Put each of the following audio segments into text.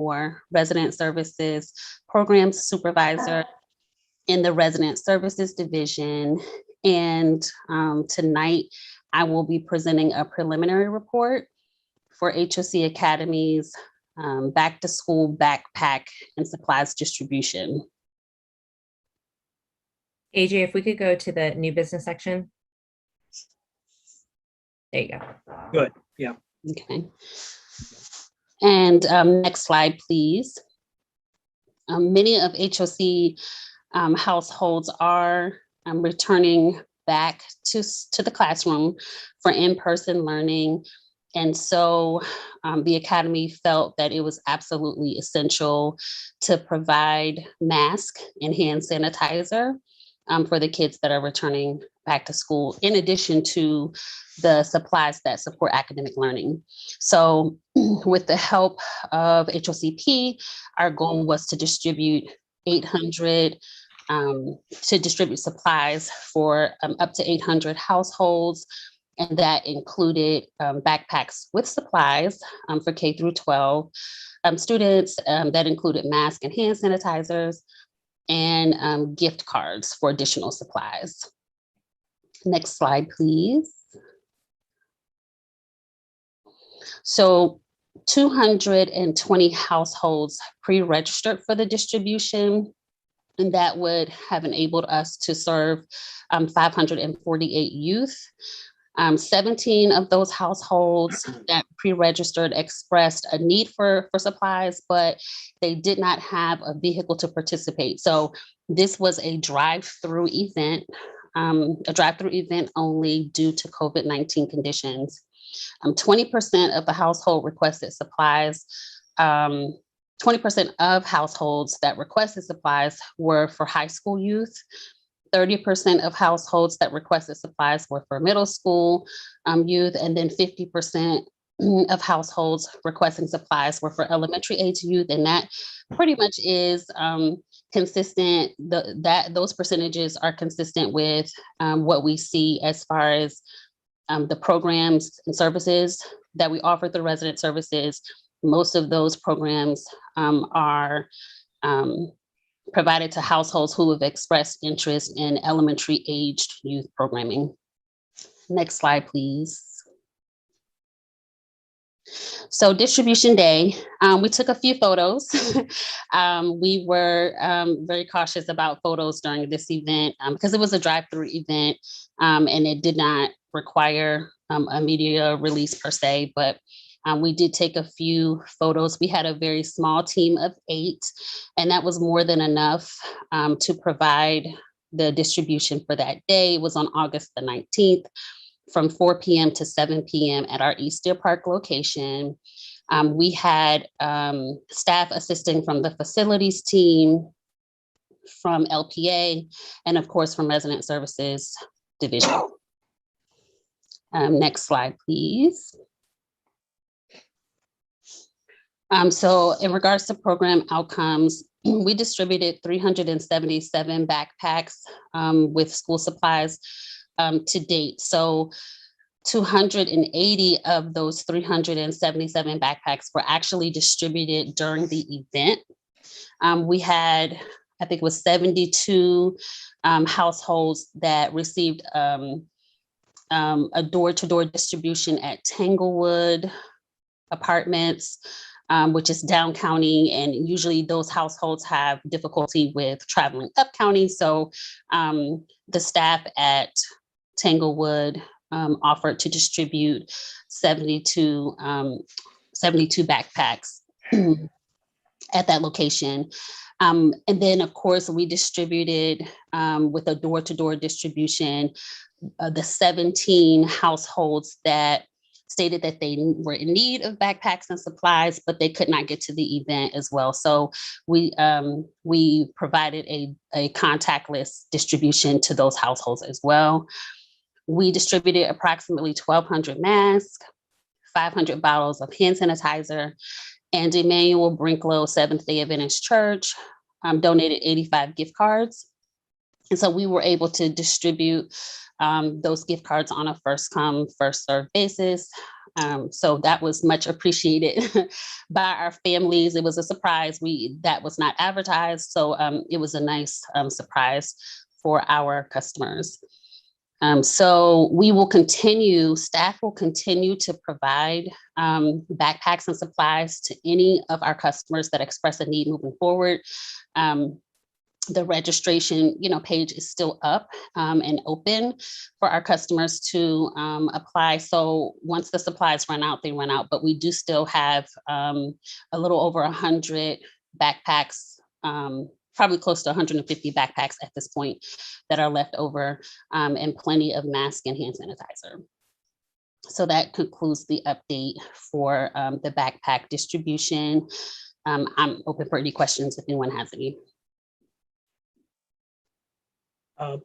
for resident services program supervisor in the resident services division. And tonight I will be presenting a preliminary report for HOC Academy's back to school backpack and supplies distribution. AJ, if we could go to the new business section. There you go. Good, yeah. Okay. And next slide, please. Many of HOC households are returning back to the classroom for in-person learning. And so the Academy felt that it was absolutely essential to provide mask and hand sanitizer for the kids that are returning back to school, in addition to the supplies that support academic learning. So with the help of HOCP, our goal was to distribute 800 supplies for up to 800 households. And that included backpacks with supplies for K through 12 students. That included masks and hand sanitizers and gift cards for additional supplies. Next slide, please. So 220 households pre-registered for the distribution, and that would have enabled us to serve 548 youth. 17 of those households that pre-registered expressed a need for supplies, but they did not have a vehicle to participate. So this was a drive-through event only due to COVID-19 conditions. 20% of the household requested supplies. 20% of households that requested supplies were for high school youth. 30% of households that requested supplies were for middle school youth, and then 50% of households requesting supplies were for elementary age youth. And that pretty much is consistent. Those percentages are consistent with what we see as far as the programs and services that we offer through resident services. Most of those programs are provided to households who have expressed interest in elementary aged youth programming. Next slide, please. So distribution day, we took a few photos. We were very cautious about photos during this event because it was a drive-through event and it did not require a media release per se, but we did take a few photos. We had a very small team of 8, and that was more than enough to provide the distribution for that day. It was on August the 19th from 4 p.m. to 7 p.m. at our East Deer Park location. We had staff assisting from the facilities team, from LPA, and of course from Resident Services Division. Next slide, please. So in regards to program outcomes, we distributed 377 backpacks with school supplies to date. So 280 of those 377 backpacks were actually distributed during the event. We had, I think it was 72 households that received a door-to-door distribution at Tanglewood Apartments, which is down county, and usually those households have difficulty with traveling up county. So the staff at Tanglewood offered to distribute 72 backpacks at that location. And then of course we distributed with a door-to-door distribution, the 17 households that stated that they were in need of backpacks and supplies, but they could not get to the event as well. So we provided a contactless distribution to those households as well. We distributed approximately 1,200 masks, 500 bottles of hand sanitizer, and Emmanuel Brinklow Seventh-day Adventist Church donated 85 gift cards. And so we were able to distribute those gift cards on a first come, first served basis. So that was much appreciated by our families. It was a surprise. That was not advertised. So it was a nice surprise for our customers. So we will continue, staff will continue to provide backpacks and supplies to any of our customers that express a need moving forward. The registration, page is still up and open for our customers to apply. So once the supplies run out, they run out, but we do still have a little over 100 backpacks, probably close to 150 backpacks at this point that are left over, and plenty of mask and hand sanitizer. So that concludes the update for the backpack distribution. I'm open for any questions if anyone has any.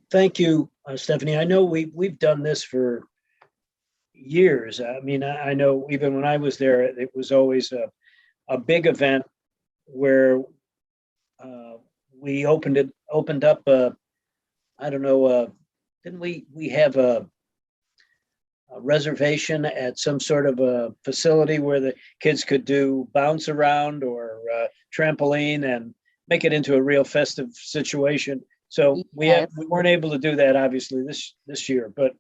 Thank you, Stephanie. I know we've done this for years. I mean, I know even when I was there, it was always a big event where we opened up I don't know, didn't we have a reservation at some sort of a facility where the kids could do bounce around or trampoline and make it into a real festive situation. So we weren't able to do that obviously this year, but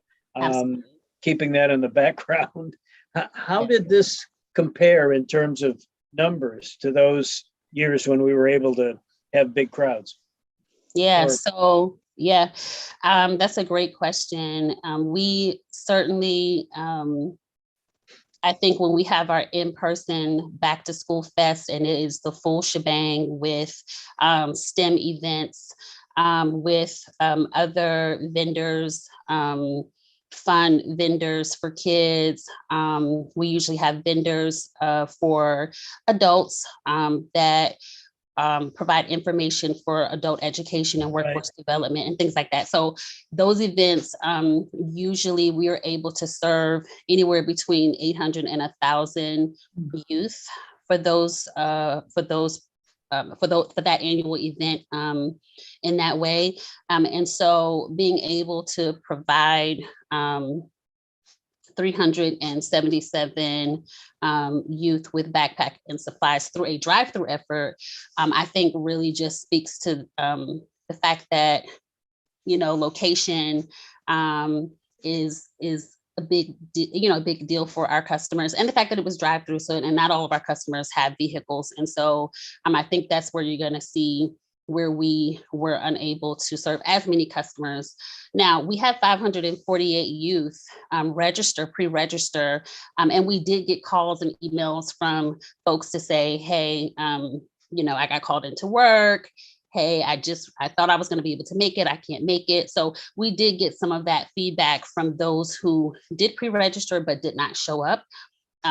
keeping that in the background. How did this compare in terms of numbers to those years when we were able to have big crowds? Yeah, so yeah, that's a great question. We certainly, I think when we have our in-person back to school fest and it is the full shebang with STEM events, with other vendors, fun vendors for kids. We usually have vendors for adults that provide information for adult education and workforce development and things like that. So those events, usually we are able to serve anywhere between 800 and 1,000 youth for that annual event in that way. And so being able to provide 377 youth with backpack and supplies through a drive-through effort, I think really just speaks to the fact that, location is a big deal for our customers, and the fact that it was drive-through. So, and not all of our customers have vehicles. And so I think that's where you're going to see where we were unable to serve as many customers. Now we have 548 youth pre-register, and we did get calls and emails from folks to say, hey, I got called into work. Hey, I thought I was going to be able to make it. I can't make it. So we did get some of that feedback from those who did pre-register but did not show up.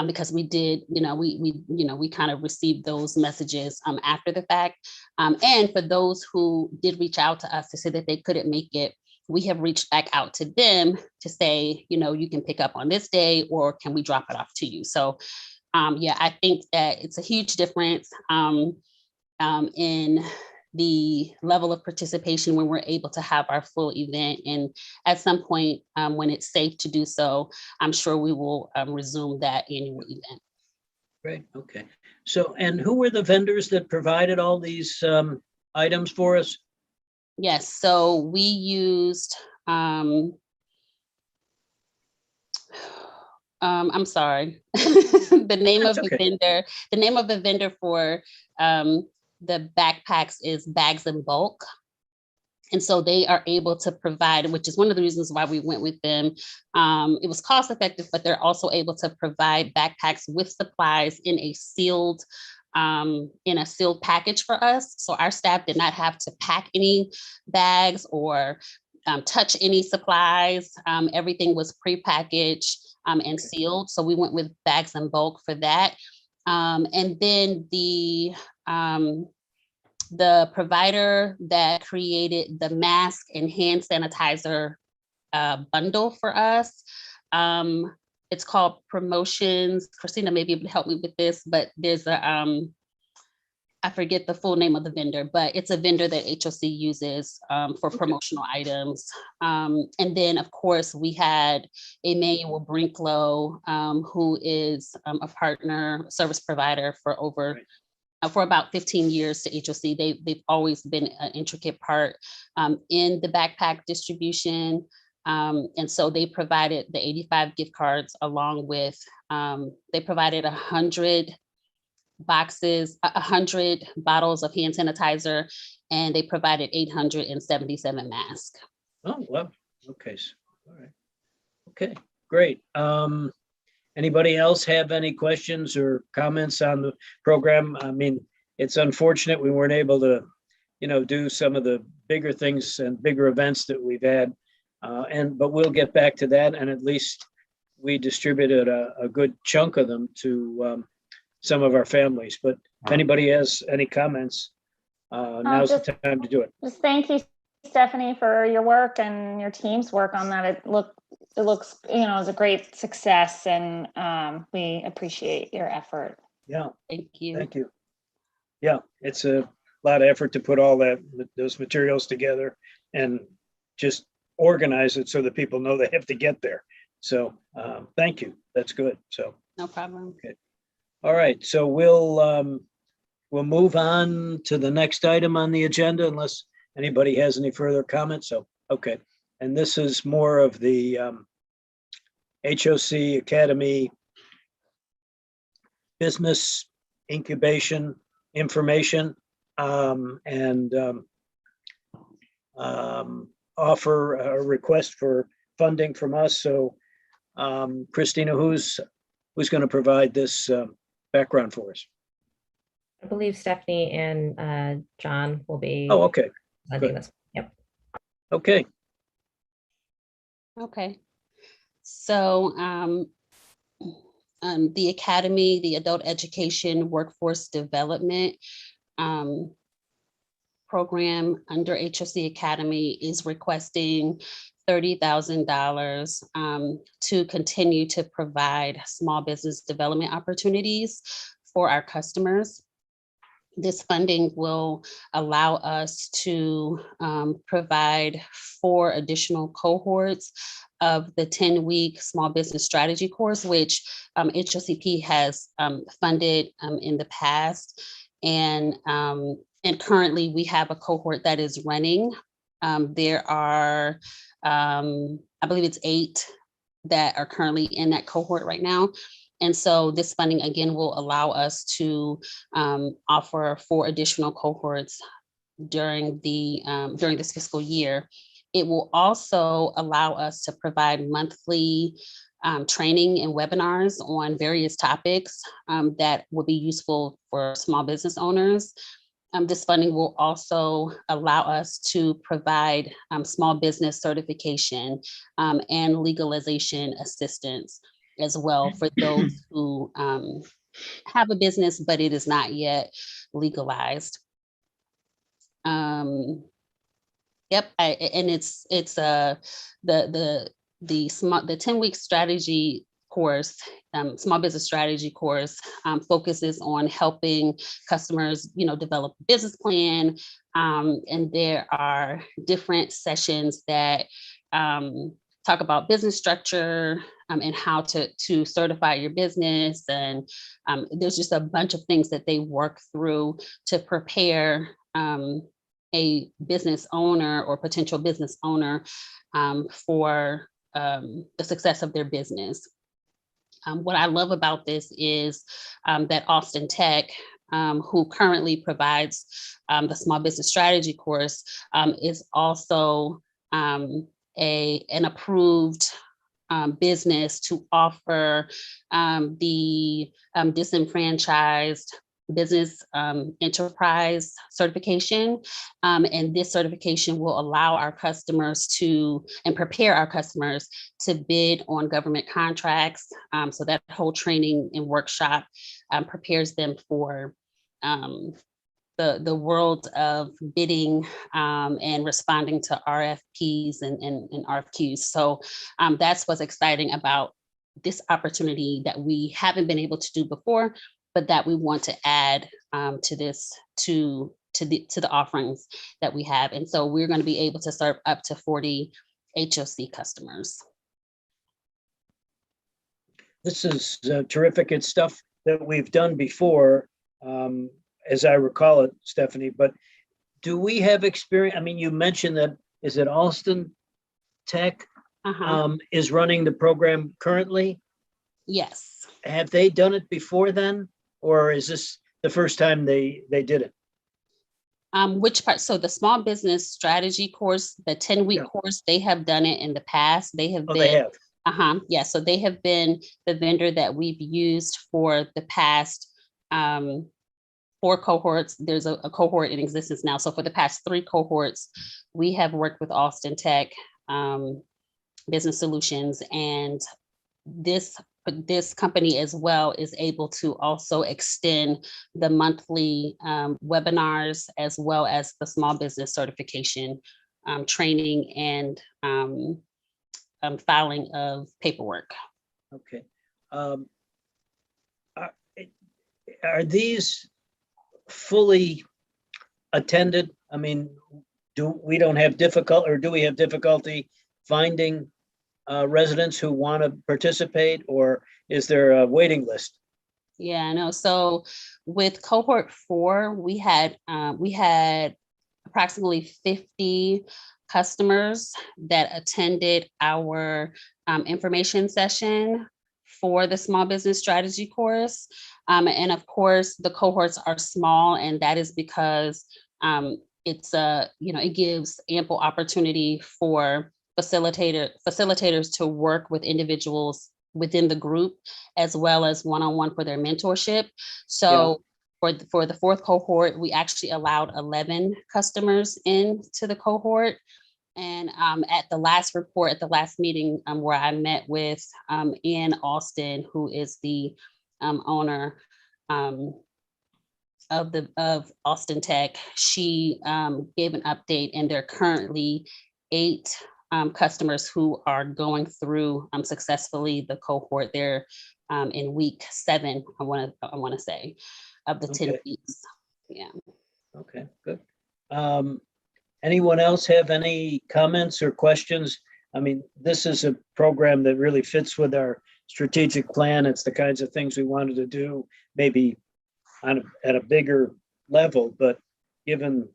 Because we did, we kind of received those messages after the fact. And for those who did reach out to us to say that they couldn't make it, we have reached back out to them to say, you can pick up on this day, or can we drop it off to you? So I think that it's a huge difference in the level of participation when we're able to have our full event. And at some point when it's safe to do so, I'm sure we will resume that annual event. Great, okay. So, and who were the vendors that provided all these items for us? Yes, so we used, I'm sorry, the name of the vendor for the backpacks is Bags in Bulk. And so they are able to provide, which is one of the reasons why we went with them. It was cost effective, but they're also able to provide backpacks with supplies in a sealed package for us. So our staff did not have to pack any bags or touch any supplies. Everything was prepackaged and sealed. So we went with Bags in Bulk for that. And then the provider that created the mask and hand sanitizer bundle for us, it's called Promotions. Christina may be able to help me with this, but there's a I forget the full name of the vendor, but it's a vendor that HOC uses for promotional items. And then, of course, we had Emmanuel Brinklow, who is a partner service provider for for about 15 years to HOC. They've always been an intricate part in the backpack distribution. And so they provided the 85 gift cards along with, they provided 100 boxes, 100 bottles of hand sanitizer, and they provided 877 masks. Oh, well, okay. All right. Okay, great. Anybody else have any questions or comments on the program? I mean, it's unfortunate we weren't able to, do some of the bigger things and bigger events that we've had. But we'll get back to that. And at least we distributed a good chunk of them to some of our families. But if anybody has any comments, now's the time to do it. Just thank you, Stephanie, for your work and your team's work on that. It looks, it's a great success, and we appreciate your effort. Yeah. Thank you. Thank you. Yeah, it's a lot of effort to put all those materials together and just organize it so that people know they have to get there. So thank you. That's good. So no problem. Okay. All right. So we'll move on to the next item on the agenda unless anybody has any further comments. So okay. And this is more of the HOC Academy business incubation information and offer a request for funding from us. So Christina, who's going to provide this background for us? I believe Stephanie and John will be. Oh, okay. Good. This. Yep. Okay. Okay. So the Academy, the Adult Education Workforce Development program under HOC Academy is requesting $30,000 to continue to provide small business development opportunities for our customers. This funding will allow us to provide 4 additional cohorts of the 10-week small business strategy course, which HOCP has funded in the past. And currently we have a cohort that is running. There are, I believe it's 8 that are currently in that cohort right now. And so this funding, again, will allow us to offer 4 additional cohorts during this fiscal year. It will also allow us to provide monthly training and webinars on various topics that will be useful for small business owners. This funding will also allow us to provide small business certification and legalization assistance as well for those who have a business, but it is not yet legalized. Yep, and it's the 10-week strategy course, small business strategy course, focuses on helping customers, develop a business plan. And there are different sessions that talk about business structure and how to certify your business. And there's just a bunch of things that they work through to prepare a business owner or potential business owner for the success of their business. What I love about this is that Austin Tech, who currently provides the small business strategy course, is also an approved business to offer the disenfranchised business enterprise certification. And this certification will allow our customers and prepare our customers to bid on government contracts. So that whole training and workshop prepares them for the world of bidding and responding to RFPs and RFQs. So that's what's exciting about this opportunity that we haven't been able to do before. but that we want to add to this, to the offerings that we have. And so we're going to be able to serve up to 40 HOC customers. This is terrific. It's stuff that we've done before, as I recall it, Stephanie, but do we have experience? I mean, you mentioned that, is it Austin Tech is running the program currently? Yes. Have they done it before then? Or is this the first time they did it? Which part? So the small business strategy course, the 10-week course, they have done it in the past. They have been. They have. Yeah. So they have been the vendor that we've used for the past 4 cohorts. There's a cohort in existence now. So for the past 3 cohorts, we have worked with Austin Tech Business Solutions, and this company as well is able to also extend the monthly webinars, as well as the small business certification training and filing of paperwork. Okay. Are these fully attended? I mean, do we have difficulty finding residents who want to participate, or is there a waiting list? Yeah, no. So with cohort 4, we had approximately 50 customers that attended our information session for the small business strategy course. And of course, the cohorts are small, and that is because it gives ample opportunity for facilitators to work with individuals within the group, as well as one-on-one for their mentorship. So for the 4th cohort, we actually allowed 11 customers into the cohort. And at the last meeting where I met with Ann Austin, who is the owner of Austin Tech, she gave an update, and there are currently 8 customers who are going through successfully the cohort. They're in week 7, I want to say, of the 10 weeks. Yeah. Okay, good. Anyone else have any comments or questions? I mean, this is a program that really fits with our strategic plan. It's the kinds of things we wanted to do, maybe at a bigger level, but given,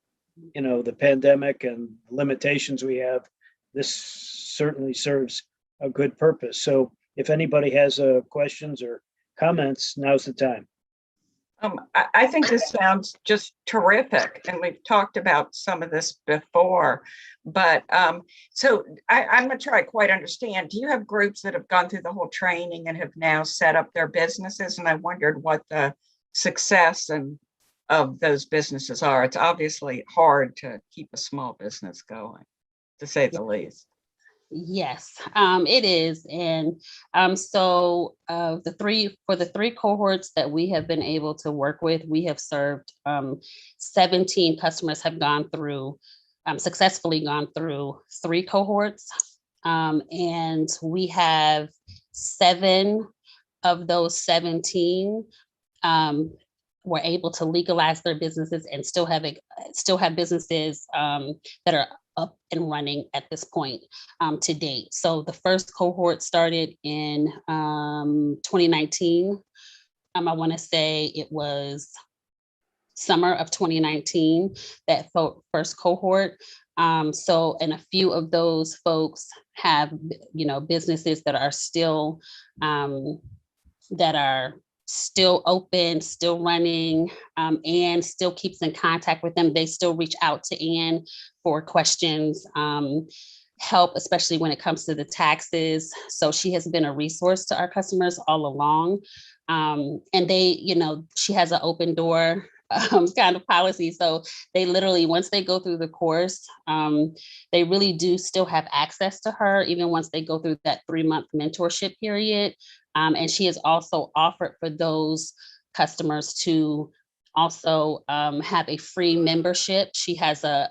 the pandemic and limitations we have, this certainly serves a good purpose. So if anybody has questions or comments, now's the time. I think this sounds just terrific, and we've talked about some of this before, but so I'm not sure I quite understand. Do you have groups that have gone through the whole training and have now set up their businesses? And I wondered what the success of those businesses are. It's obviously hard to keep a small business going, to say the least. Yes, it is. And so the 3 cohorts that we have been able to work with, we have served 17 customers have successfully gone through 3 cohorts. And we have 7 of those 17 were able to legalize their businesses and still have businesses that are up and running at this point to date. So the first cohort started in 2019. I want to say it was summer of 2019, that first cohort. And a few of those folks have, businesses that are still open, still running, and still keeps in contact with them. They still reach out to Ann for questions, help, especially when it comes to the taxes. So she has been a resource to our customers all along. And she has an open door kind of policy. So they literally, once they go through the course, they really do still have access to her, even once they go through that 3-month mentorship period. And she has also offered for those customers to also have a free membership. She has a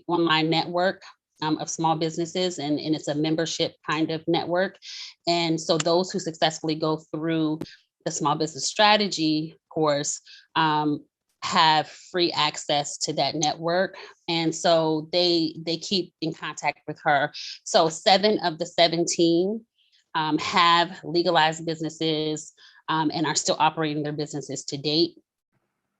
online network of small businesses, and it's a membership kind of network. And so those who successfully go through the small business strategy course have free access to that network. And so they keep in contact with her. So 7 of the 17 have legalized businesses and are still operating their businesses to date.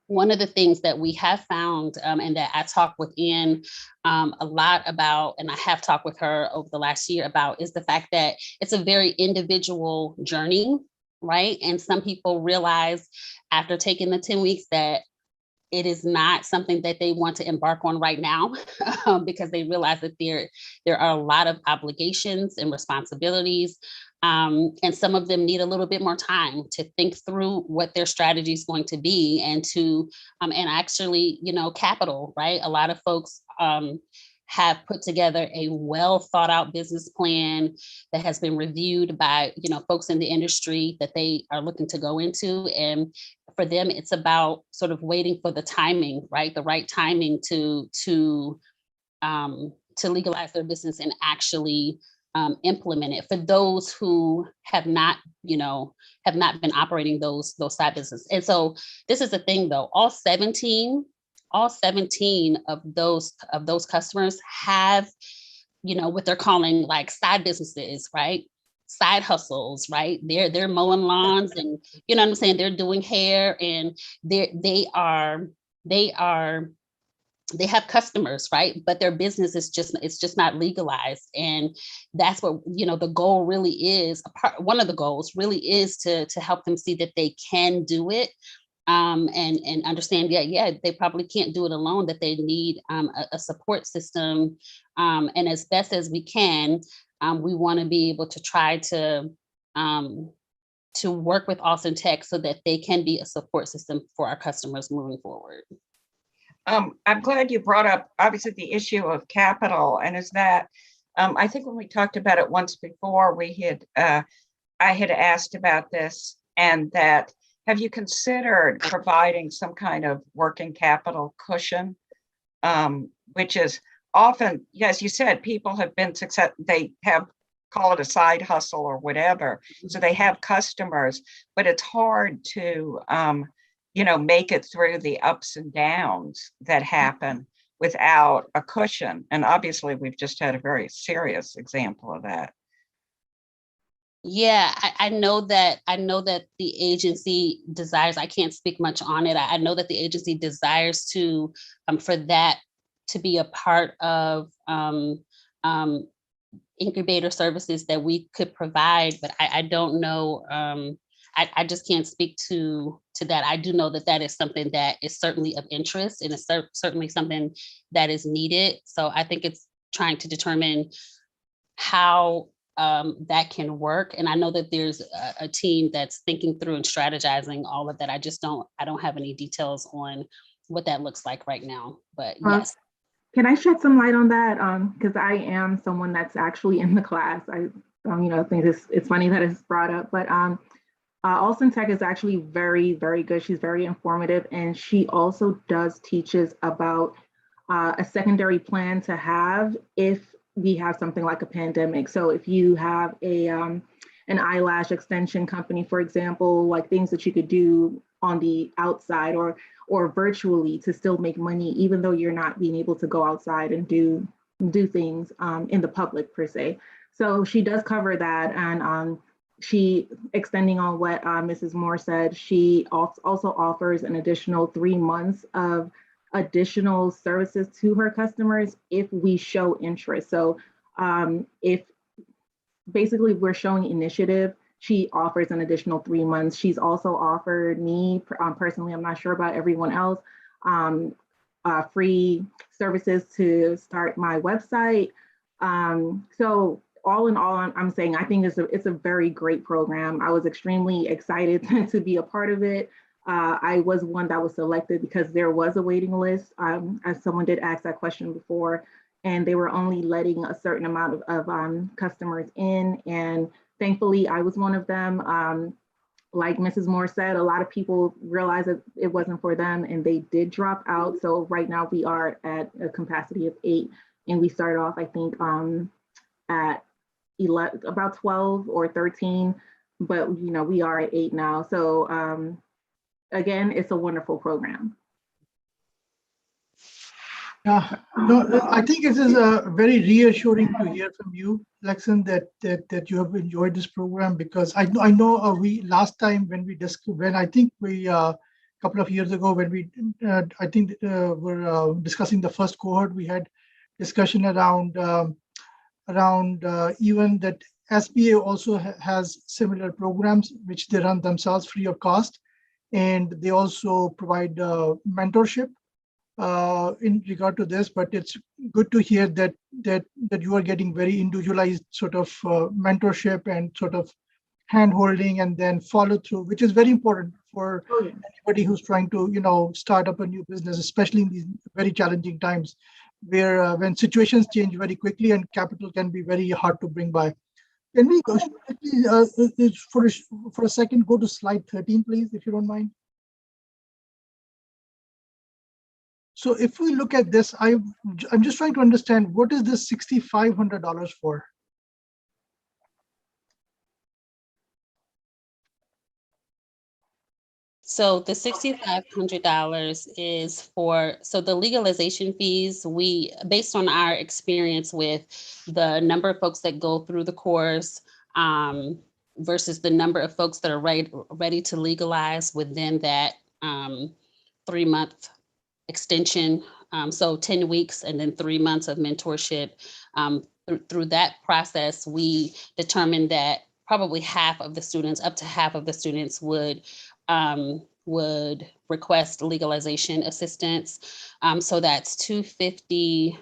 One of the things that we have found and that I talk with Ann a lot about, and I have talked with her over the last year about, is the fact that it's a very individual journey, right? And some people realize after taking the 10 weeks that it is not something that they want to embark on right now because they realize that there are a lot of obligations and responsibilities. And some of them need a little bit more time to think through what their strategy is going to be and to, and actually, capital, right? A lot of folks have put together a well thought out business plan that has been reviewed by, folks in the industry that they are looking to go into. And for them, it's about sort of waiting for the timing, right? The right timing to legalize their business and actually implement it for those who have not been operating those side businesses. And so this is the thing though, all 17 of those customers have, what they're calling like side businesses, right? Side hustles, right? They're mowing lawns and, you know what I'm saying? They're doing hair and they have customers, right? But their business is just not legalized. And that's what, the goal really is. One of the goals really is to help them see that they can do it. And understand, they probably can't do it alone, that they need a support system. And as best as we can, we want to be able to try to work with Austin Tech so that they can be a support system for our customers moving forward. I'm glad you brought up, obviously, the issue of capital, and is that I think when we talked about it once before, I had asked about this, and that have you considered providing some kind of working capital cushion, which is often, as you said, people have been successful. They have, call it a side hustle or whatever, so they have customers, but it's hard to make it through the ups and downs that happen without a cushion. And obviously we've just had a very serious example of that. Yeah, I know that the agency desires, I can't speak much on it. I know that the agency desires to, for that to be a part of incubator services that we could provide, but I don't know. I just can't speak to that. I do know that is something that is certainly of interest, and it's certainly something that is needed. So I think it's trying to determine how that can work. And I know that there's a team that's thinking through and strategizing all of that. I don't have any details on what that looks like right now, but yes. Can I shed some light on that? Because I am someone that's actually in the class. I think it's funny that it's brought up, but Austin Tech is actually very, very good. She's very informative, and she also teaches about a secondary plan to have if we have something like a pandemic. So if you have an eyelash extension company, for example, like things that you could do on the outside or virtually to still make money, even though you're not being able to go outside and do things in the public per se. So she does cover that, and she, extending on what Mrs. Moore said, she also offers an additional 3 months of additional services to her customers if we show interest. So if basically we're showing initiative, she offers an additional 3 months. She's also offered me personally, I'm not sure about everyone else, free services to start my website. So all in all, I'm saying I think it's a very great program. I was extremely excited to be a part of it. I was one that was selected because there was a waiting list, as someone did ask that question before, and they were only letting a certain amount of customers in. And thankfully, I was one of them. Like Mrs. Moore said, a lot of people realized that it wasn't for them and they did drop out. So right now we are at a capacity of 8, and we started off, I think, at about 12 or 13 but we are at 8 now. So again, it's a wonderful program. Yeah, no, I think it is very reassuring to hear from you, Lexan, that you have enjoyed this program, because I know we last time when I think we couple of years ago when we I think were discussing the first cohort, we had discussion around even that SBA also has similar programs which they run themselves free of cost, and they also provide mentorship in regard to this. But it's good to hear that you are getting very individualized sort of mentorship and sort of hand holding and then follow through, which is very important for anybody who's trying to start up a new business, especially in these very challenging times where when situations change very quickly and capital can be very hard to bring by. Can we go for a second, go to slide 13, please, if you don't mind? So if we look at this, I'm just trying to understand, what is this $6,500 for? So the $6,500 is for, so the legalization fees, based on our experience with the number of folks that go through the course versus the number of folks that are ready to legalize within that 3-month extension. So 10 weeks and then 3 months of mentorship. Through that process, we determined that probably half of the students, up to half of the students would request legalization assistance. So that's $250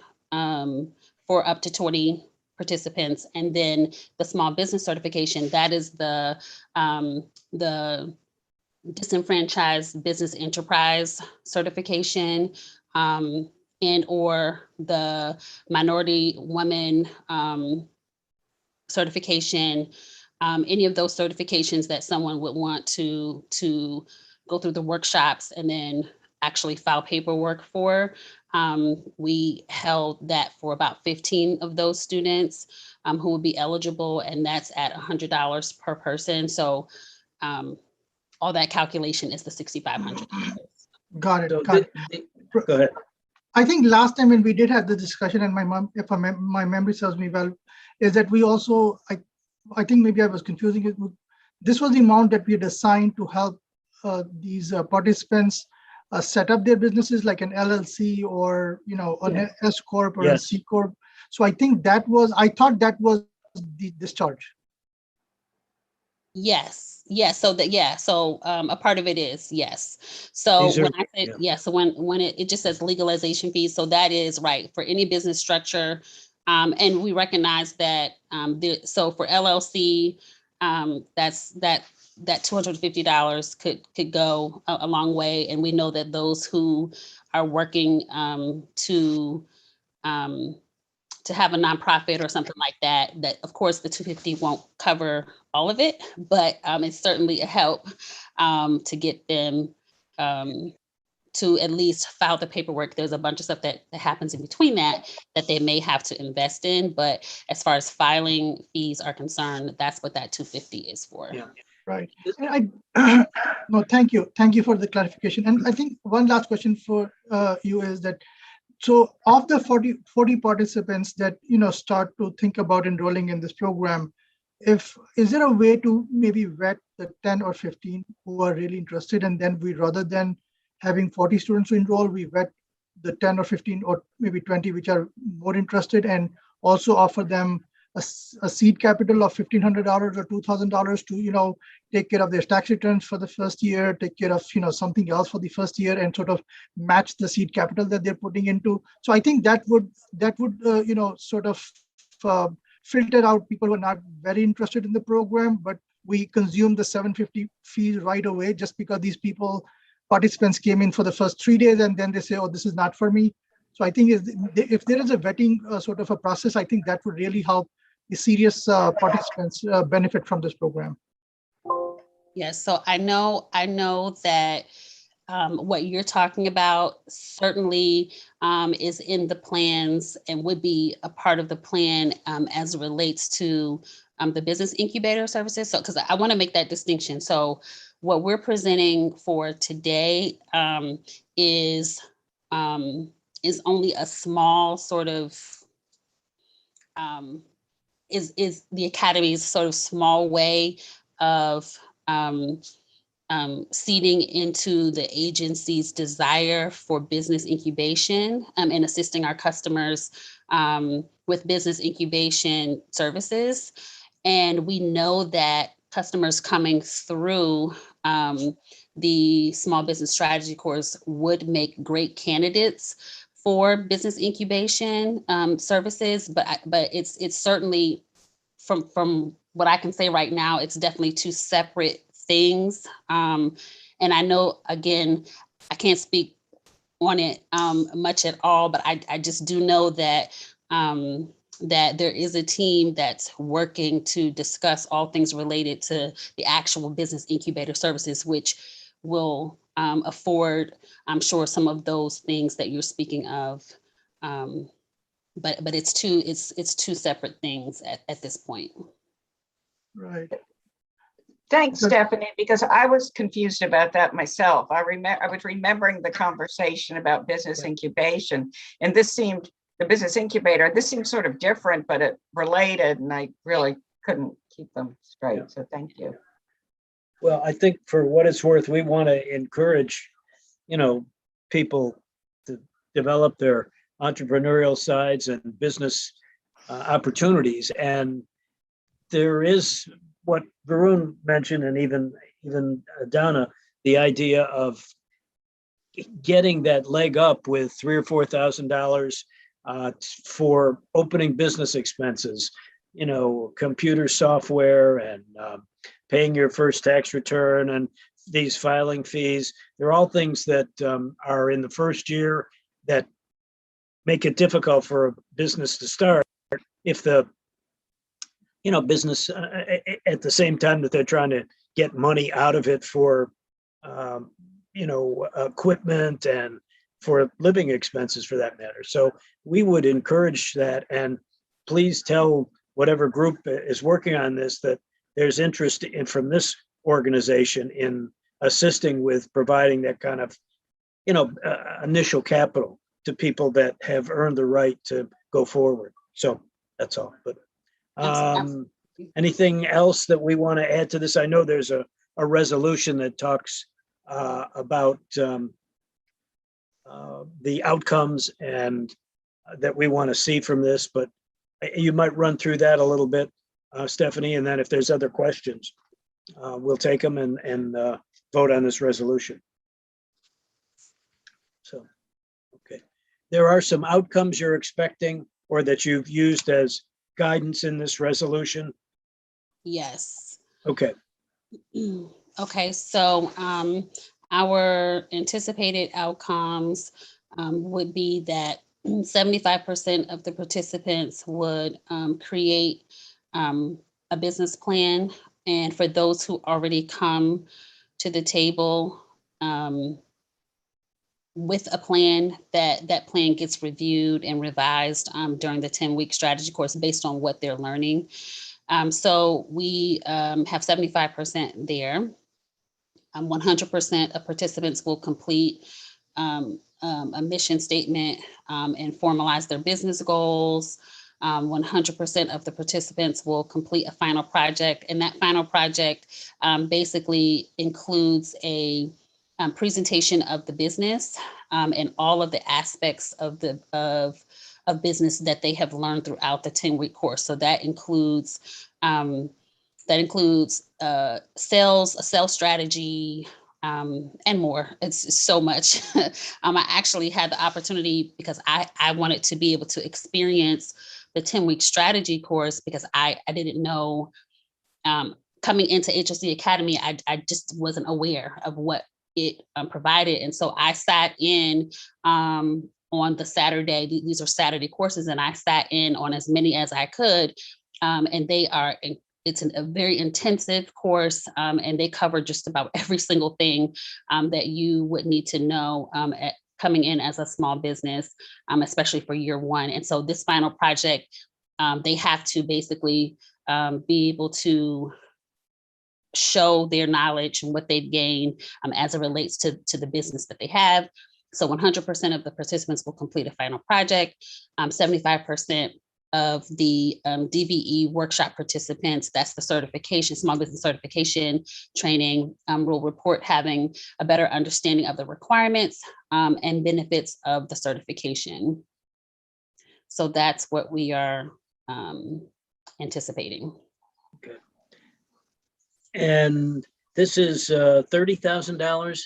for up to 20 participants. And then the small business certification, that is the disenfranchised business enterprise certification, and or the minority woman certification. Any of those certifications that someone would want to go through the workshops and then actually file paperwork for. We held that for about 15 of those students who would be eligible, and that's at $100 per person. So all that calculation is the $6,500. Got it. So Got it. go ahead. I think last time when we did have the discussion, and if my memory serves me well, is that we also, I think maybe I was confusing it. This was the amount that we had assigned to help these participants set up their businesses, like an LLC or an S corp or a C corp. So I think I thought that was the discharge. Yes. So a part of it is yes. So when I say so when it just says legalization fees, so that is right for any business structure, and we recognize that. So for LLC, that's that $250 could go a long way, and we know that those who are working to have a nonprofit or something like that of course the $250 won't cover all of it, but it's certainly a help to get them to at least file the paperwork. There's a bunch of stuff that happens in between that they may have to invest in, but as far as filing fees are concerned, that's what that $250 is for. Yeah. Right. No, thank you for the clarification. And I think one last question for you is that, so of the 40 participants that start to think about enrolling in this program, is there a way to maybe vet the 10 or 15 who are really interested, and then rather than having 40 students to enroll, we vet the 10 or 15 or maybe 20 which are more interested, and also offer them a seed capital of $1,500 or $2,000 to take care of their tax returns for the first year, take care of something else for the first year, and sort of match the seed capital that they're putting into. So I think that would sort of filter out people who are not very interested in the program, but we consume the $750 fees right away just because these participants came in for the first 3 days and then they say, oh, this is not for me. So I think if there is a vetting sort of a process, I think that would really help the serious participants benefit from this program. Yes, so I know that what you're talking about certainly is in the plans and would be a part of the plan as it relates to the business incubator services. So, because I want to make that distinction. So what we're presenting for today is only a small sort of, is the Academy's sort of small way of seeding into the agency's desire for business incubation and assisting our customers with business incubation services. And we know that customers coming through the small business strategy course would make great candidates for business incubation services, but it's certainly, from what I can say right now, it's definitely two separate things. And I know, again, I can't speak on it much at all, but I just do know that that there is a team that's working to discuss all things related to the actual business incubator services, which will afford, I'm sure, some of those things that you're speaking of. But it's two separate things at this point. Right. Thanks, Good. Stephanie, because I was confused about that myself. I was remembering the conversation about business incubation, and the business incubator, this seemed sort of different, but it related, and I really couldn't keep them straight. Yeah. So thank you. Well, I think for what it's worth, we want to encourage, people to develop their entrepreneurial sides and business opportunities. And there is what Varun mentioned, and even Donna, the idea of getting that leg up with $3,000 or $4,000 for opening business expenses, computer software and paying your first tax return and these filing fees. They're all things that are in the first year that make it difficult for a business to start if the business at the same time that they're trying to get money out of it for equipment and for living expenses for that matter. So we would encourage that, and please tell whatever group is working on this that there's interest from this organization in assisting with providing that kind of initial capital to people that have earned the right to go forward. So that's all. But anything else that we want to add to this? I know there's a resolution that talks about the outcomes and that we want to see from this, but you might run through that a little bit, Stephanie, and then if there's other questions, we'll take them and vote on this resolution. So, okay. There are some outcomes you're expecting or that you've used as guidance in this resolution? Yes. Okay. Okay, so our anticipated outcomes would be that 75% of the participants would create a business plan. And for those who already come to the table with a plan, that plan gets reviewed and revised during the 10-week strategy course based on what they're learning. So we have 75% there. 100% of participants will complete a mission statement and formalize their business goals. 100% of the participants will complete a final project, and that final project basically includes a presentation of the business and all of the aspects of business that they have learned throughout the 10-week course. So that includes a sales strategy, and more. It's so much. I actually had the opportunity because I wanted to be able to experience the 10-week strategy course because I didn't know, coming into HSC Academy, I just wasn't aware of what it provided. And so I sat in on the Saturday, these are Saturday courses, and I sat in on as many as I could. And it's a very intensive course, and they cover just about every single thing that you would need to know coming in as a small business, especially for year one. And so this final project, they have to basically be able to show their knowledge and what they've gained as it relates to the business that they have. So 100% of the participants will complete a final project. 75% of the DBE workshop participants, that's the certification, small business certification training, will report having a better understanding of the requirements and benefits of the certification. So that's what we are anticipating. Okay. And this is $30,000.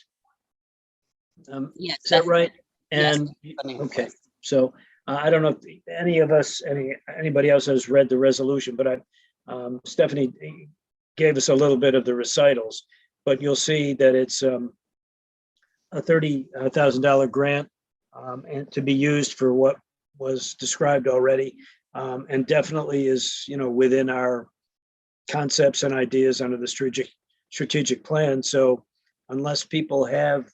Yes, Is that right? yes, And that's okay, so I don't know if anybody else has read the resolution, but Stephanie gave us a little bit of the recitals, but you'll see that it's a $30,000 grant and to be used for what was described already, and definitely is within our concepts and ideas under the strategic plan. So unless people have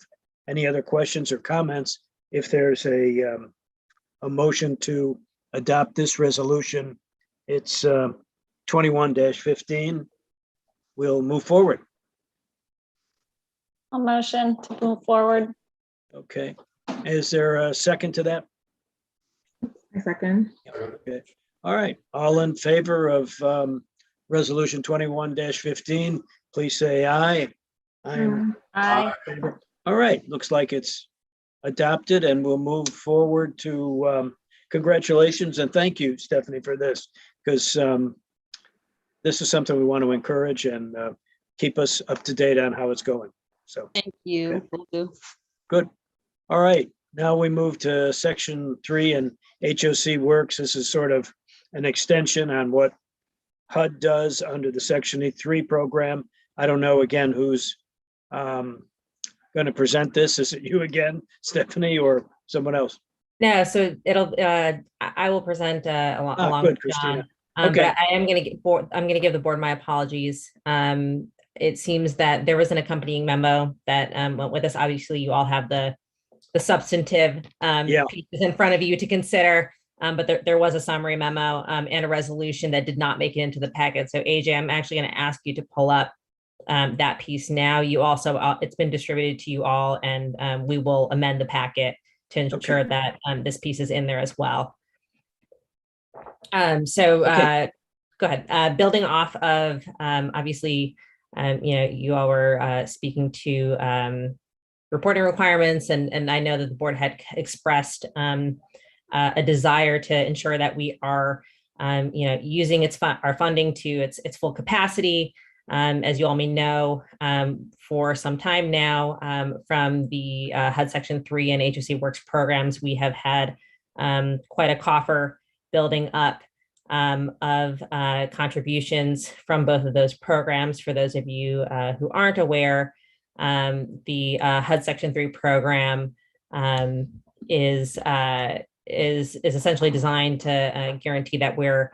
any other questions or comments, if there's a motion to adopt this resolution, it's 21-15. We'll move forward. A motion to move forward. Okay. Is there a second to that? A second. Okay. All right. All in favor of resolution 21-15, please say aye. I'm Aye. in favor. All right. Looks like it's adopted, and we'll move forward to congratulations and thank you, Stephanie, for this, because this is something we want to encourage and keep us up to date on how it's going. So Thank you. Okay. Will do. good. All right. Now we move to section 3 and HOC works. This is sort of an extension on what HUD does under the Section 3 program. I don't know, again, who's going to present this. Is it you again, Stephanie, or someone else? No, so I will present along good, with Christina. John. Okay. But I am going to give the board my apologies. It seems that there was an accompanying memo that went with this. Obviously, you all have the substantive pieces in front of you to consider. But there was a summary memo and a resolution that did not make it into the packet. So AJ, I'm actually going to ask you to pull up that piece now. You also, it's been distributed to you all, and we will amend the packet to ensure that this piece is in there as well. Go ahead. Building off of, obviously, you all were speaking to reporting requirements, and I know that the board had expressed a desire to ensure that we are, using our funding to its full capacity. As you all may know, for some time now, from the HUD Section 3 and HOC Works programs, we have had quite a coffer building up of contributions from both of those programs. For those of you who aren't aware, the HUD Section 3 program is essentially designed to guarantee that we're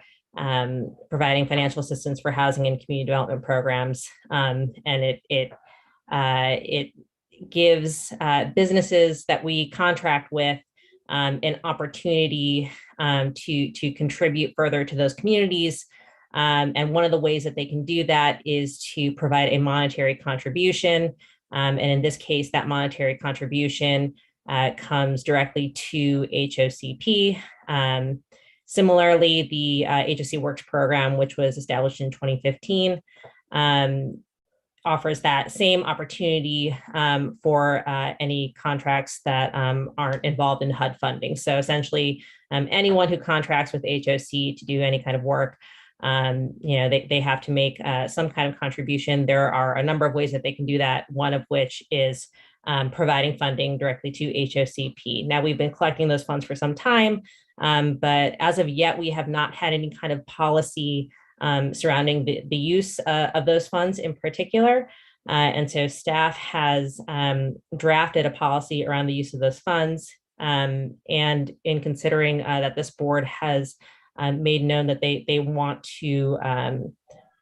providing financial assistance for housing and community development programs, and it gives businesses that we contract with an opportunity to contribute further to those communities. And one of the ways that they can do that is to provide a monetary contribution. And in this case, that monetary contribution comes directly to HOCP. Similarly, the HOC Works program, which was established in 2015, offers that same opportunity for any contracts that aren't involved in HUD funding. So essentially, anyone who contracts with HOC to do any kind of work, they have to make some kind of contribution. There are a number of ways that they can do that, one of which is providing funding directly to HOCP. Now, we've been collecting those funds for some time, but as of yet, we have not had any kind of policy surrounding the use of those funds in particular. And so staff has drafted a policy around the use of those funds. And in considering that this board has made known that they want to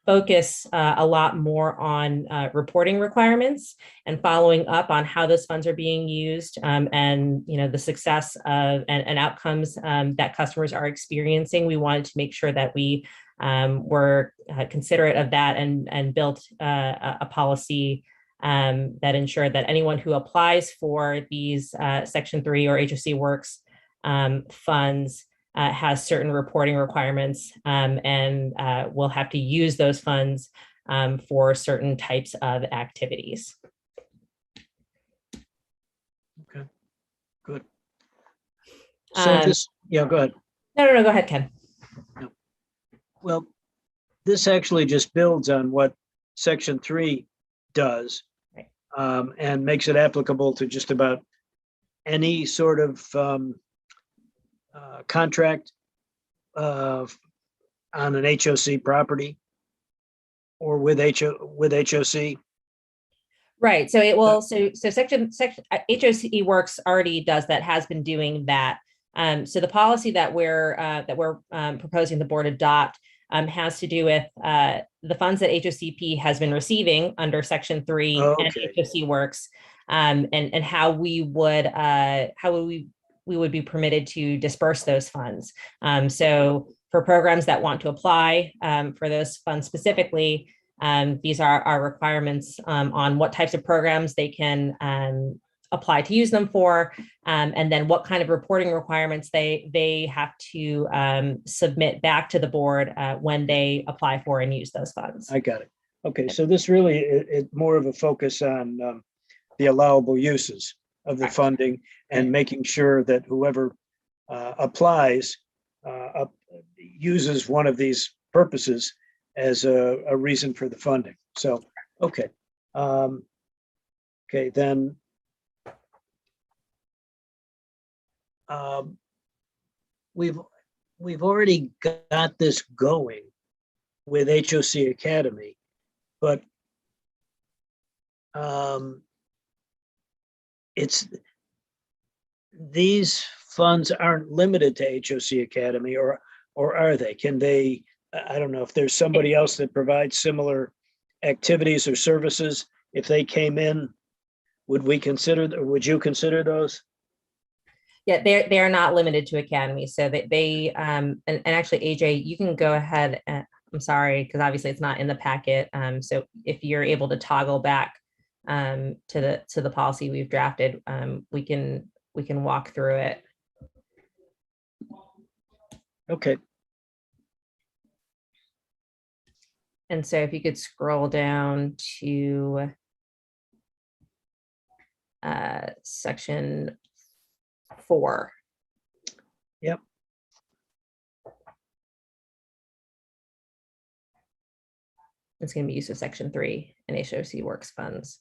focus a lot more on reporting requirements and following up on how those funds are being used, and the success of and outcomes that customers are experiencing. We wanted to make sure that we were considerate of that and built a policy that ensured that anyone who applies for these Section 3 or HOC Works funds has certain reporting requirements and will have to use those funds for certain types of activities. Okay, good. So this, yeah, go ahead. No, go ahead, Ken. Well, this actually just builds on what Section 3 does, right, and makes it applicable to just about any sort of contract on an HOC property or with HOC. Right. So it will. So section HOC Works already does that. Has been doing that. So the policy that we're proposing the board adopt has to do with the funds that HOCP has been receiving under Section 3 Okay. and HOC Works, and how we would be permitted to disperse those funds. So for programs that want to apply for those funds specifically, these are our requirements on what types of programs they can apply to use them for, and then what kind of reporting requirements they have to submit back to the board when they apply for and use those funds. I got it. Okay, so this really is more of a focus on the allowable uses of the funding and making sure that whoever applies uses one of these purposes as a reason for the funding. So, okay. Okay, then we've already got this going with HOC Academy, but these funds aren't limited to HOC Academy, or are they? Can they? I don't know if there's somebody else that provides similar activities or services. If they came in, would you consider those? Yeah, they are not limited to Academy. So they and actually, AJ, you can go ahead. I'm sorry, because obviously it's not in the packet. So if you're able to toggle back to the policy we've drafted, we can walk through it. Okay. And so if you could scroll down to Section 4. Yep. It's going to be use of Section 3 and HOC Works funds.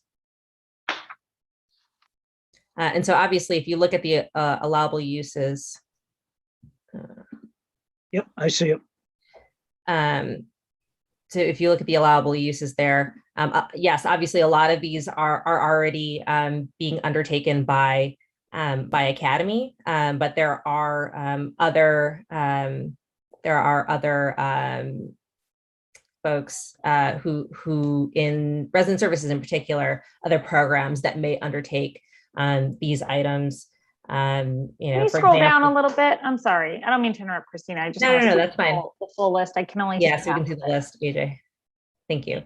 And so obviously, if you look at the allowable uses. Yep, I see it. So if you look at the allowable uses there, yes, obviously a lot of these are already being undertaken by Academy, but there are other folks who in resident services in particular, other programs that may undertake these items. Can you scroll down a little bit? I'm sorry. I don't mean to interrupt, Christina. I just no, that's fine. The full list. I can only yes, we can see the list, AJ. Thank you.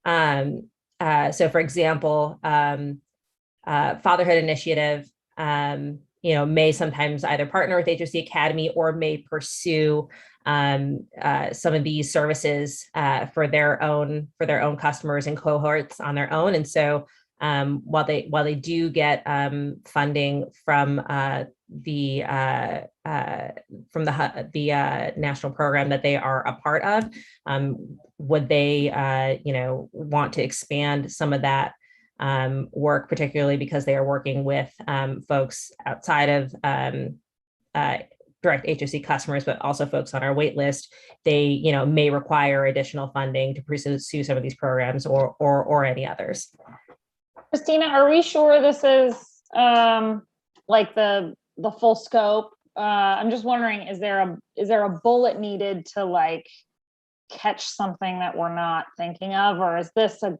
So for example, Fatherhood Initiative, may sometimes either partner with HOC Academy or may pursue some of these services for their own customers and cohorts on their own. And so while they do get funding from the national program that they are a part of, would they want to expand some of that work, particularly because they are working with folks outside of direct HOC customers, but also folks on our wait list. They may require additional funding to pursue some of these programs or any others. Christina, are we sure this is like the full scope? I'm just wondering, is there a bullet needed to like catch something that we're not thinking of, or is this a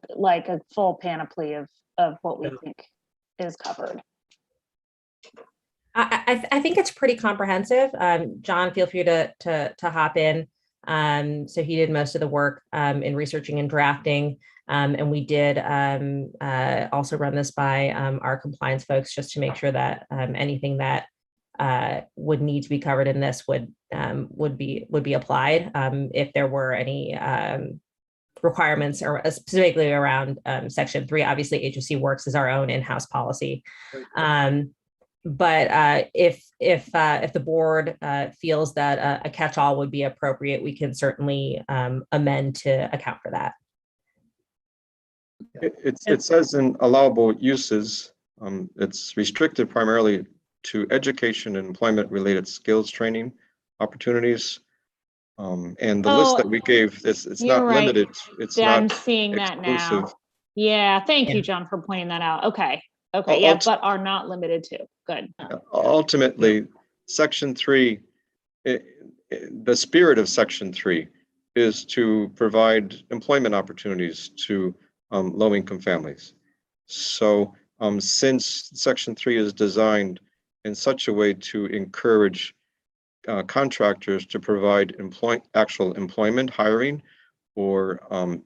full panoply of what we think is covered? I think it's pretty comprehensive. John, feel free to hop in. So he did most of the work in researching and drafting. And we did also run this by our compliance folks just to make sure that anything that would need to be covered in this would be applied if there were any requirements or specifically around Section 3. Obviously, HOC Works is our own in-house policy. But if the board feels that a catch-all would be appropriate, we can certainly amend to account for that. It says in allowable uses, it's restricted primarily to education and employment-related skills training opportunities. And the list that we gave, it's not right. limited. It's Yeah, I'm not seeing that now. exclusive. Yeah, thank you, Yeah. John, for pointing that out. Okay. Okay, yeah, but are not limited to. Good. Ultimately, Section 3, the spirit of Section 3 is to provide employment opportunities to low-income families. So since Section 3 is designed in such a way to encourage contractors to provide actual employment, hiring, or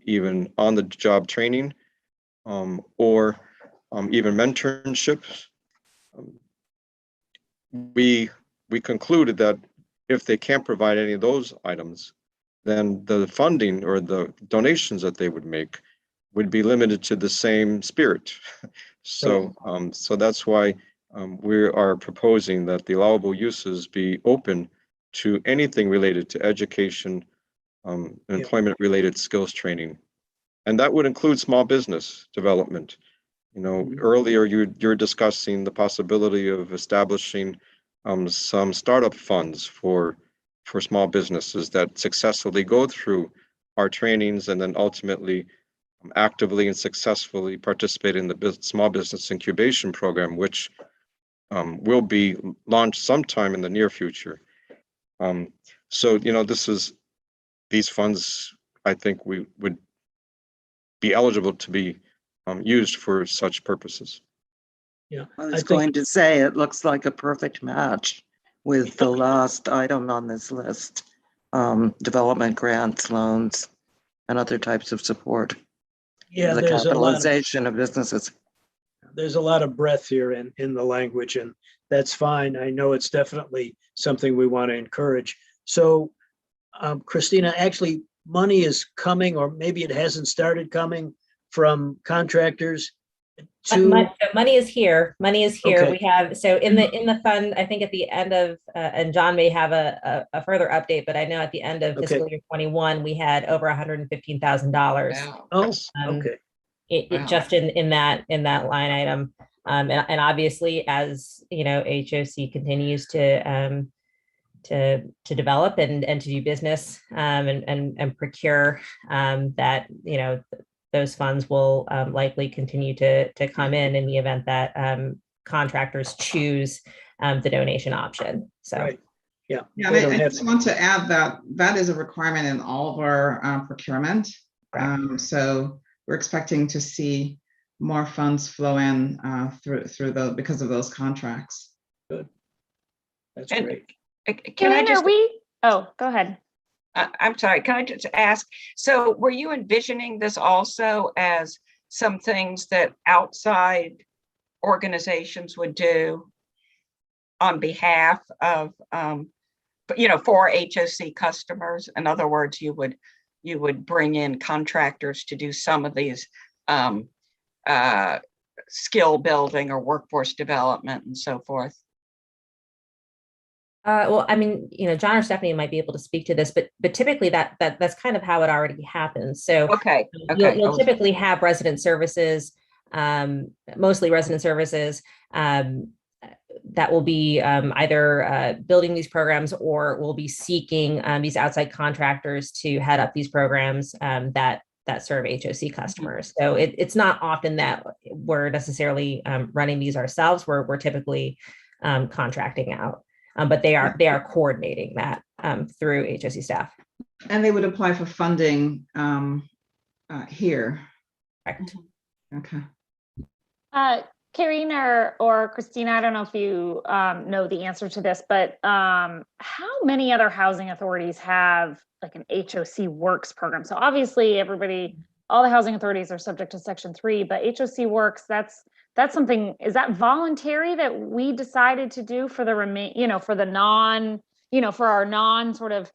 even on-the-job training, or even mentorships, we concluded that if they can't provide any of those items, then the funding or the donations that they would make would be limited to the same spirit. So, so that's why we are proposing that the allowable uses be open to anything related to education, employment-related skills training, and that would include small business development. You know, earlier you're discussing the possibility of establishing some startup funds for small businesses that successfully go through our trainings and then ultimately actively and successfully participate in the small business incubation program, which will be launched sometime in the near future. So, you know, these funds, I think we would be eligible to be used for such purposes. Yeah, I was going to say, it looks like a perfect match with the last item on this list, development grants, loans, and other types of support. Yeah, the capitalization of businesses. There's a lot of breadth here in the language, and that's fine. I know it's definitely something we want to encourage. So, Christina, actually, money is coming, or maybe it hasn't started coming from contractors to money is here. Money is here. Okay. We have, so in the fund, I think at the end of, and John may have a further update, but I know at the end of fiscal year 21, we had over $115,000. Wow. Oh, okay. It just in that line item. And obviously, as you know, HOC continues to develop and to do business and procure, that, you know, those funds will likely continue to come in the event that contractors choose the donation option. So. Right. Yeah. Yeah, I just want to add that that is a requirement in all of our procurement. So we're expecting to see more funds flow in because of those contracts. Good. That's great. Can I just? Oh, go ahead. I'm sorry, can I just ask, so were you envisioning this also as some things that outside organizations would do on behalf of, you know, for HOC customers? In other words, you would bring in contractors to do some of these skill building or workforce development and so forth? Well, I mean, you know, John or Stephanie might be able to speak to this, but typically that's kind of how it already happens. So you'll typically have resident services, mostly resident services, that will be either building these programs or will be seeking these outside contractors to head up these programs that serve HOC customers. So it's not often that we're necessarily running these ourselves. We're typically contracting out. But they are coordinating that through HOC staff. And they would apply for funding here. Correct. Okay. Karina or Christina, I don't know if you know the answer to this, but how many other housing authorities have like an HOC Works program? So obviously all the housing authorities are subject to Section 3, but HOC Works, that's something, is that voluntary that we decided to do for the for the for our non sort of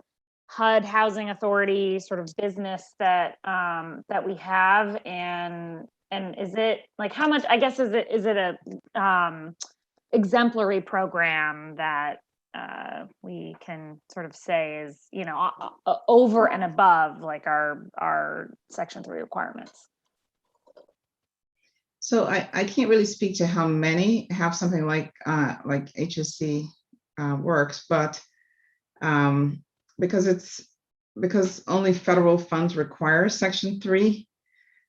HUD housing authority sort of business that that we have, and is it like, how much, I guess, is it a exemplary program that we can sort of say is, over and above like our Section 3 requirements? So I can't really speak to how many have something like HSC Works, but because only federal funds require Section 3.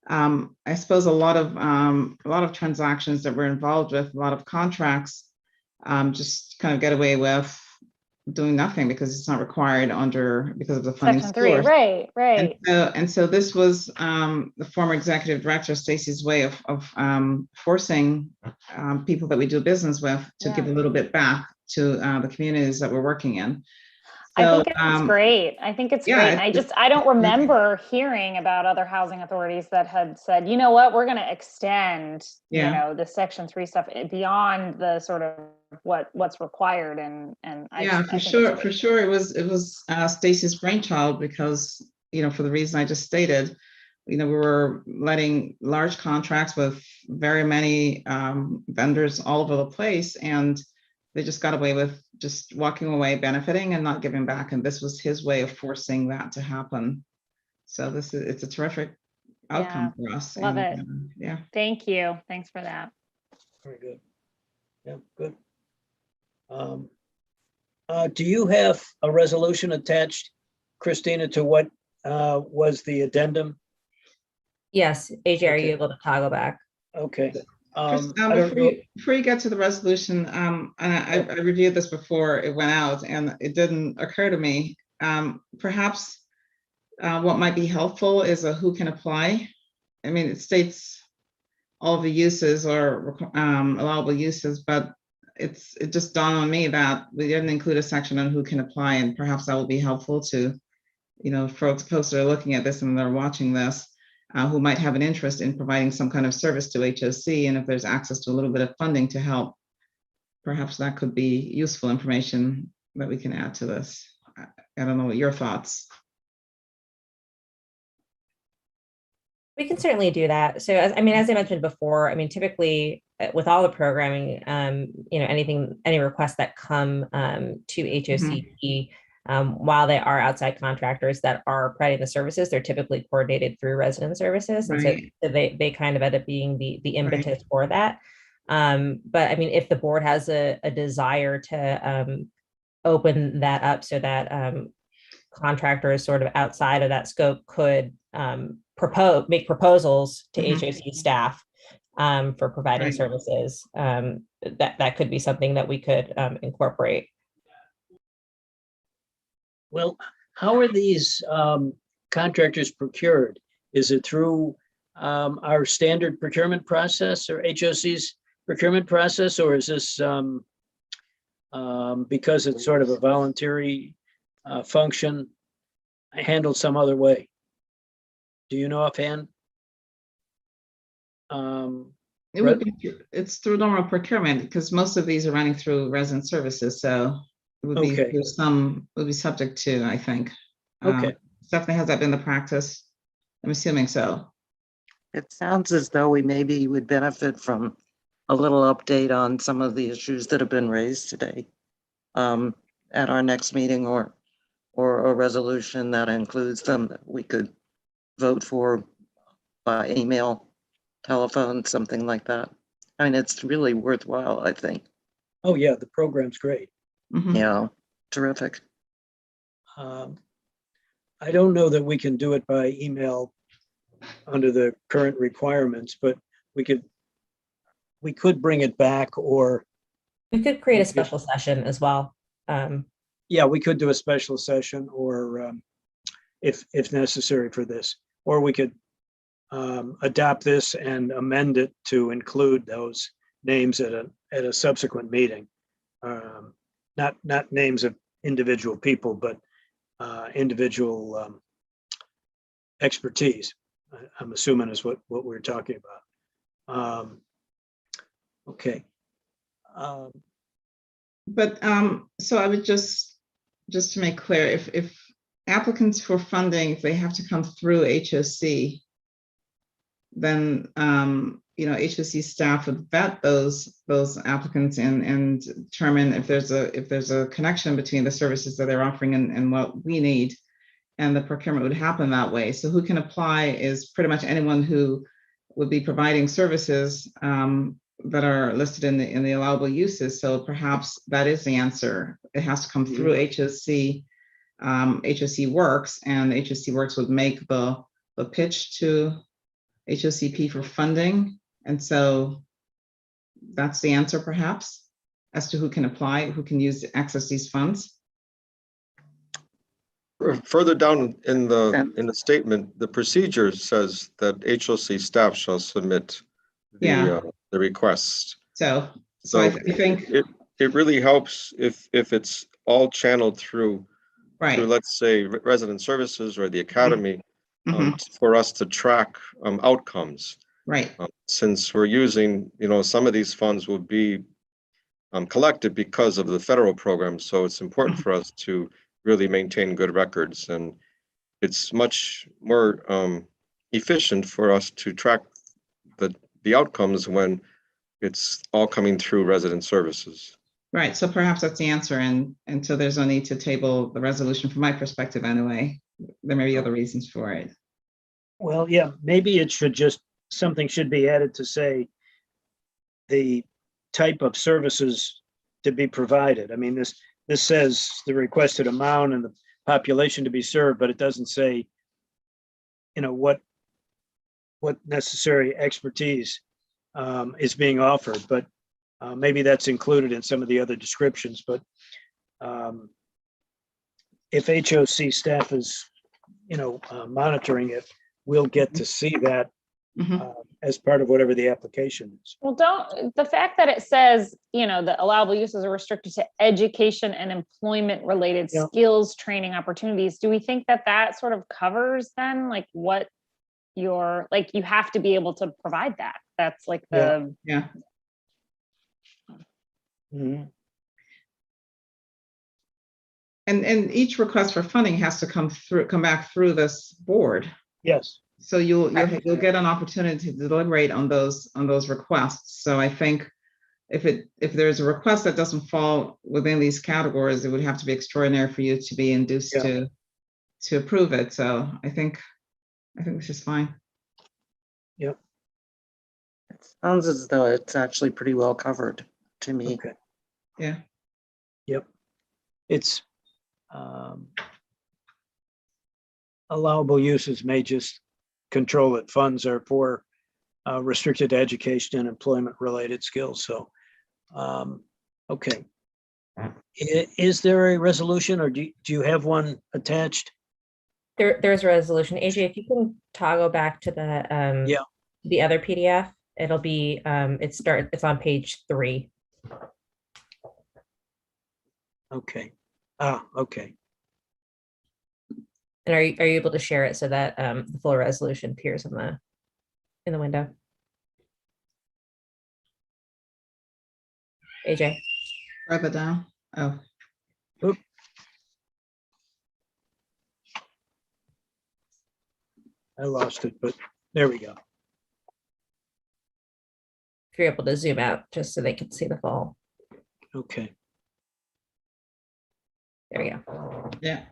I suppose a lot of transactions that we're involved with, a lot of contracts, just kind of get away with doing nothing because it's not required because of the funding Section 3, source. right. And so this was the former executive director Stacy's way of forcing people that we do business with to give a little bit back to the communities that we're working in. I think it's great. I think it's great. And I don't remember hearing about other housing authorities that had said, you know what, we're going to extend, the Section 3 stuff beyond the sort of what's required. For sure. It was Stacy's brainchild because, for the reason I just stated, we were letting large contracts with very many vendors all over the place, and they just got away with just walking away, benefiting and not giving back. And this was his way of forcing that to happen. So it's a terrific outcome for us. Love it. Yeah. Thank you. Thanks for that. Very good. Yeah, good. Do you have a resolution attached, Christina, to what was the addendum? Yes, AJ, are you Okay. able to toggle back? Okay. Before you get to the resolution, and I reviewed this before it went out, and it didn't occur to me. Perhaps what might be helpful is who can apply. I mean, it states all the uses or allowable uses, but it just dawned on me that we didn't include a section on who can apply, and perhaps that will be helpful to, folks that are looking at this and they're watching this. Who might have an interest in providing some kind of service to HOC, and if there's access to a little bit of funding to help, perhaps that could be useful information that we can add to this. I don't know what your thoughts. We can certainly do that. So, as I mentioned before, typically with all the programming, any requests that come to HOCP, while they are outside contractors that are providing the services, they're typically coordinated through resident services. And so they kind of end up being the impetus for that. But if the board has a desire to open that up so that contractors sort of outside of that scope could make proposals to HOC staff for providing services, that could be something that we could incorporate. Well, how are these contractors procured? Is it through our standard procurement process or HOC's procurement process, or is this because it's sort of a voluntary function handled some other way? Do you know offhand? It's through normal procurement because most of these are running through resident services, so it would be would be subject to, I think. Okay. Stephanie, has that been the practice? I'm assuming so. It sounds as though we maybe would benefit from a little update on some of the issues that have been raised today at our next meeting, or a resolution that includes them that we could vote for by email, telephone, something like that. It's really worthwhile, I think. Oh yeah, the program's great. Yeah, terrific. I don't know that we can do it by email under the current requirements, but we could bring it back, or we could create a special session as well. Yeah, we could do a special session, or if necessary for this, or we could adopt this and amend it to include those names at a subsequent meeting. Not names of individual people, but individual expertise. I'm assuming is what we're talking about. Okay. But so I would just to make clear, if applicants for funding, if they have to come through HOC, then HOC staff would vet those applicants and determine if there's a connection between the services that they're offering and what we need, and the procurement would happen that way. So who can apply is pretty much anyone who would be providing services that are listed in the allowable uses. So perhaps that is the answer. It has to come through HOC. HOC Works, and HOC Works would make the pitch to HOCP for funding. And so that's the answer, perhaps, as to who can apply, who can access these funds. Further down in the statement, the procedure says that HOC staff shall submit the request. So I think it really helps if it's all channeled through, let's say, resident services or the academy, for us to track outcomes. Right. Since we're using, some of these funds will be collected because of the federal program. So it's important for us to really maintain good records, and it's much more efficient for us to track the outcomes when it's all coming through resident services. Right. So perhaps that's the answer, and so there's no need to table the resolution from my perspective anyway. There may be other reasons for it. Well, yeah, maybe it should something should be added to say the type of services to be provided. I mean, this says the requested amount and the population to be served, but it doesn't say, what necessary expertise is being offered. But maybe that's included in some of the other descriptions. But if HOC staff is, monitoring it, we'll get to see that as part of whatever the application is. Well, the fact that it says, the allowable uses are restricted to education and employment related skills, training opportunities. Do we think that sort of covers then like what you have to be able to provide that? That's like the. Yeah. Mm-hmm. And each request for funding has to come back through this board. Yes. So you'll get an opportunity to deliberate on those requests. So I think if there's a request that doesn't fall within these categories, it would have to be extraordinary for you to be induced to approve it. So I think this is fine. Yep. It sounds as though it's actually pretty well covered to me. Okay. Yeah. Yep. It's allowable uses may just control it. Funds are for restricted education and employment related skills. So, okay. Is there a resolution, or do you have one attached? There's a resolution. AJ, if you can toggle back to the other PDF, it'll be it's on page 3. Okay. Okay. And are you able to share it so that the full resolution appears in the window? AJ. Further down. Oh. Oop. I lost it, but there we go. If you're able to zoom out just so they can see the full. Okay. There we go. Yeah.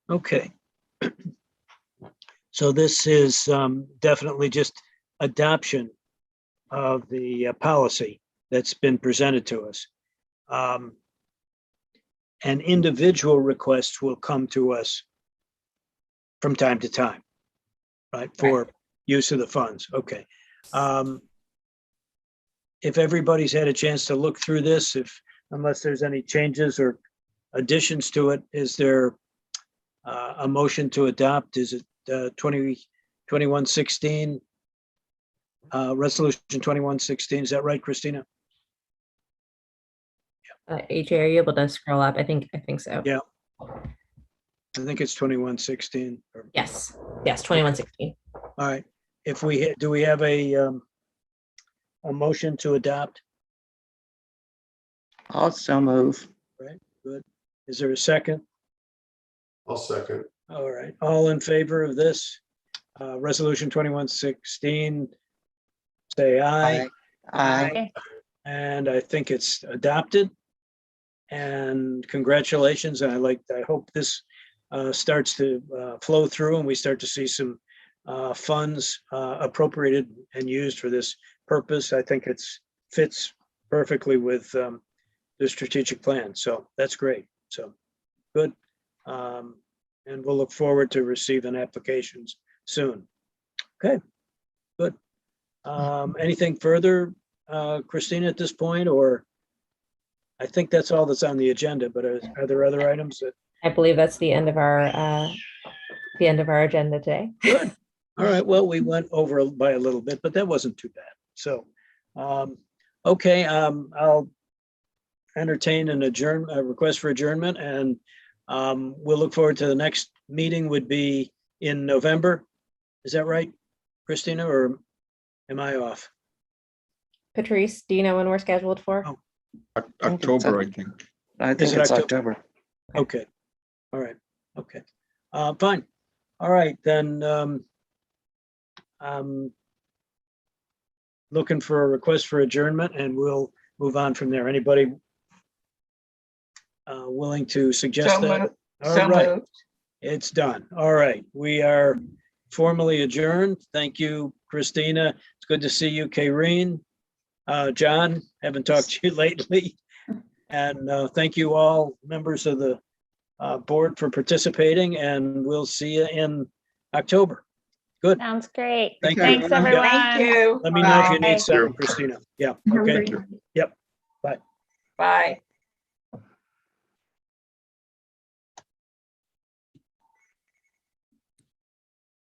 Okay. So this is definitely just adoption of the policy that's been presented to us. And individual requests will come to us from time to time, right, for use of the funds. Okay. If everybody's had a chance to look through this, unless there's any changes or additions to it, is there a motion to adopt? Is it 2116? Resolution 2116, is that right, Christina? AJ, are you able to scroll up? I think so. Yeah. I think it's 2116. Yes, 2116. All right. Do we have a motion to adopt? Also move. Right, good. Is there a second? I'll second. All right, all in favor of this? Resolution 2116, say aye. Aye. And I think it's adopted. And congratulations, and I hope this starts to flow through and we start to see some funds appropriated and used for this purpose. I think fits perfectly with the strategic plan. So that's great. So good. And we'll look forward to receiving applications soon. Okay, good. Anything further, Christina, at this point, or? I think that's all that's on the agenda, but are there other items that? I believe that's the end of our agenda today. Good. All right. Well, we went over by a little bit, but that wasn't too bad. So, okay. I'll entertain a request for adjournment, and we'll look forward to the next meeting would be in November. Is that right, Christina, or am I off? Patrice, do you know when we're scheduled for? Oh. October, I think. I think Is it it's October. Okay. All right. Okay. Fine. All right, then. I'm looking for a request for adjournment, and we'll move on from there. Anybody willing to suggest that? All right. It's done. All right. We are formally adjourned. Thank you, Christina. It's good to see you, Kayreen. John, haven't talked to you lately. And thank you all members of the board for participating, and we'll see you in October. Good. Sounds great. Thank you. Thanks, Yeah. everyone. Thank you. Let me know if you Bye. need something, Christina. Yeah. Okay. Have a great night. Yep. Bye. Bye.